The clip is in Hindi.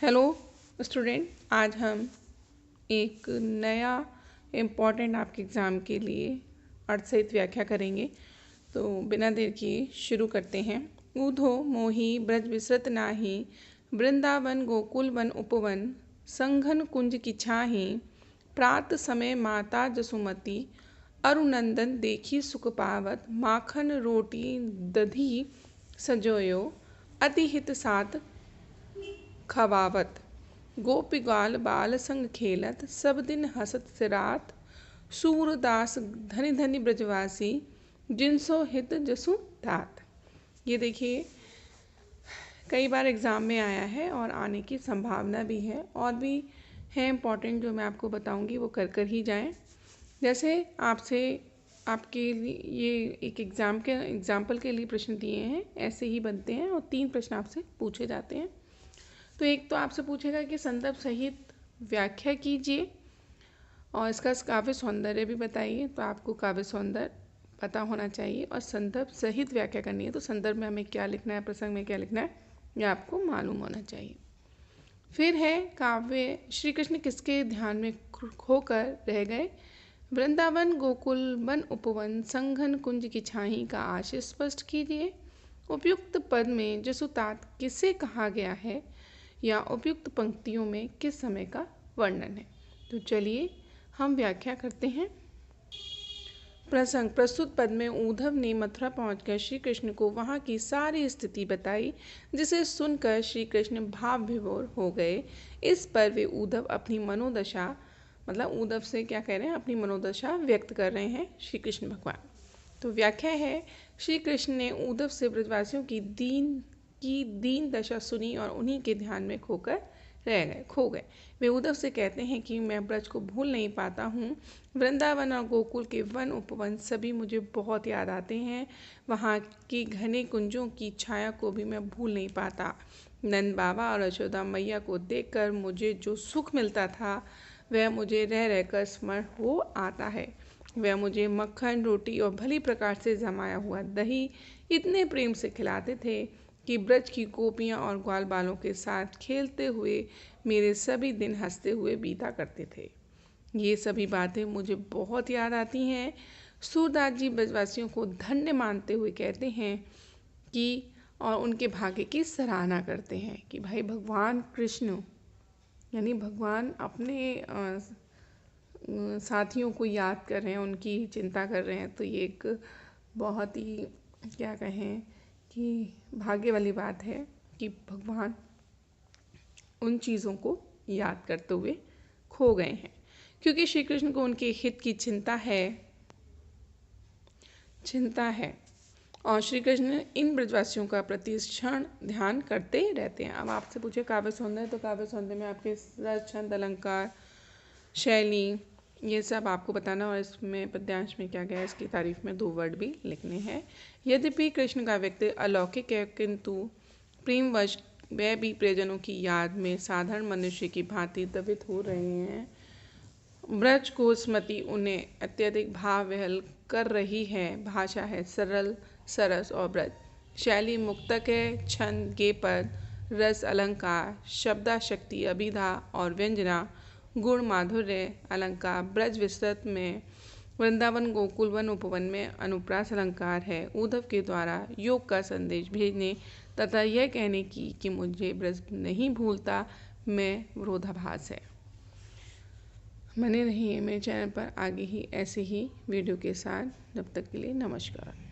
हेलो स्टूडेंट, आज हम एक नया इम्पॉर्टेंट आपके एग्ज़ाम के लिए अर्थ सहित व्याख्या करेंगे। तो बिना देर किए शुरू करते हैं। ऊधो मोहि ब्रज विसृत नाही, वृंदावन गोकुल वन उपवन, संघन कुंज की छाही, प्रात समय माता जसुमती, अरुनंदन देखी सुख पावत, माखन रोटी दधी सजोयो, अति हित साथ खवावत, गोपीगाल बाल संग खेलत, सब दिन हसत सिरात, सूरदास धनि धनि ब्रजवासी, जिनसो हित जसु तात। ये देखिए कई बार एग्ज़ाम में आया है और आने की संभावना भी है, और भी है इम्पॉर्टेंट जो मैं आपको बताऊंगी, वो कर कर ही जाएं। जैसे आपसे आपके लिए ये एक एग्जाम्पल के लिए प्रश्न दिए हैं, ऐसे ही बनते हैं और 3 प्रश्न आपसे पूछे जाते हैं। तो एक तो आपसे पूछेगा कि संदर्भ सहित व्याख्या कीजिए और इसका काव्य सौंदर्य भी बताइए। तो आपको काव्य सौंदर्य पता होना चाहिए और संदर्भ सहित व्याख्या करनी है। तो संदर्भ में हमें क्या लिखना है, प्रसंग में क्या लिखना है, यह आपको मालूम होना चाहिए। फिर है काव्य श्री कृष्ण किसके ध्यान में खोकर रह गए। वृंदावन गोकुल वन उपवन संघन कुंज की छाही का आशय स्पष्ट कीजिए। उपयुक्त पद में जसुतात किसे कहा गया है या उपयुक्त पंक्तियों में किस समय का वर्णन है। तो चलिए हम व्याख्या करते हैं। प्रसंग: प्रस्तुत पद में उद्धव ने मथुरा पहुंचकर श्री कृष्ण को वहां की सारी स्थिति बताई, जिसे सुनकर श्री कृष्ण भाव विभोर हो गए। इस पर वे उद्धव अपनी मनोदशा उद्धव से क्या कह रहे हैं, अपनी मनोदशा व्यक्त कर रहे हैं श्री कृष्ण भगवान। तो व्याख्या है, श्री कृष्ण ने उद्धव से ब्रजवासियों की दीन दशा सुनी और उन्हीं के ध्यान में खो गए। वे उद्धव से कहते हैं कि मैं ब्रज को भूल नहीं पाता हूँ। वृंदावन और गोकुल के वन उपवन सभी मुझे बहुत याद आते हैं। वहाँ की घने कुंजों की छाया को भी मैं भूल नहीं पाता। नंद बाबा और यशोदा मैया को देखकर मुझे जो सुख मिलता था, वह मुझे रह रहकर स्मरण हो आता है। वह मुझे मक्खन, रोटी और भली प्रकार से जमाया हुआ दही इतने प्रेम से खिलाते थे कि ब्रज की गोपियाँ और ग्वाल बालों के साथ खेलते हुए मेरे सभी दिन हंसते हुए बीता करते थे। ये सभी बातें मुझे बहुत याद आती हैं। सूरदास जी ब्रजवासियों को धन्य मानते हुए कहते हैं कि और उनके भाग्य की सराहना करते हैं कि भाई भगवान कृष्ण यानी भगवान अपने साथियों को याद कर रहे हैं, उनकी चिंता कर रहे हैं। तो ये एक बहुत ही क्या कहें कि भाग्य वाली बात है कि भगवान उन चीज़ों को याद करते हुए खो गए हैं, क्योंकि श्री कृष्ण को उनके हित की चिंता है और श्री कृष्ण इन ब्रजवासियों का प्रति क्षण ध्यान करते रहते हैं। अब आपसे पूछे काव्य सौंदर्य, तो काव्य सौंदर्य में आपके रस, छंद, अलंकार, शैली, ये सब आपको बताना, और इसमें पद्यांश में क्या गया है इसकी तारीफ में 2 वर्ड भी लिखने हैं। यद्यपि कृष्ण का व्यक्ति अलौकिक है, किंतु प्रेमवश वह भी प्रियजनों की याद में साधारण मनुष्य की भांति द्रवित हो रहे हैं। ब्रज को स्मृति उन्हें अत्यधिक भाव विह्वल कर रही है। भाषा है सरल, सरस और ब्रज। शैली मुक्तक है, छंद, गेपद, रस, अलंकार, शब्दाशक्ति, अभिधा और व्यंजना, गुण, माधुर्य, अलंकार। ब्रज विस्तृत में वृंदावन गोकुल वन उपवन में अनुप्रास अलंकार है। उद्धव के द्वारा योग का संदेश भेजने तथा यह कहने की कि मुझे ब्रज नहीं भूलता में विरोधाभास है। बने रहिए मेरे चैनल पर आगे ही ऐसे ही वीडियो के साथ। जब तक के लिए नमस्कार।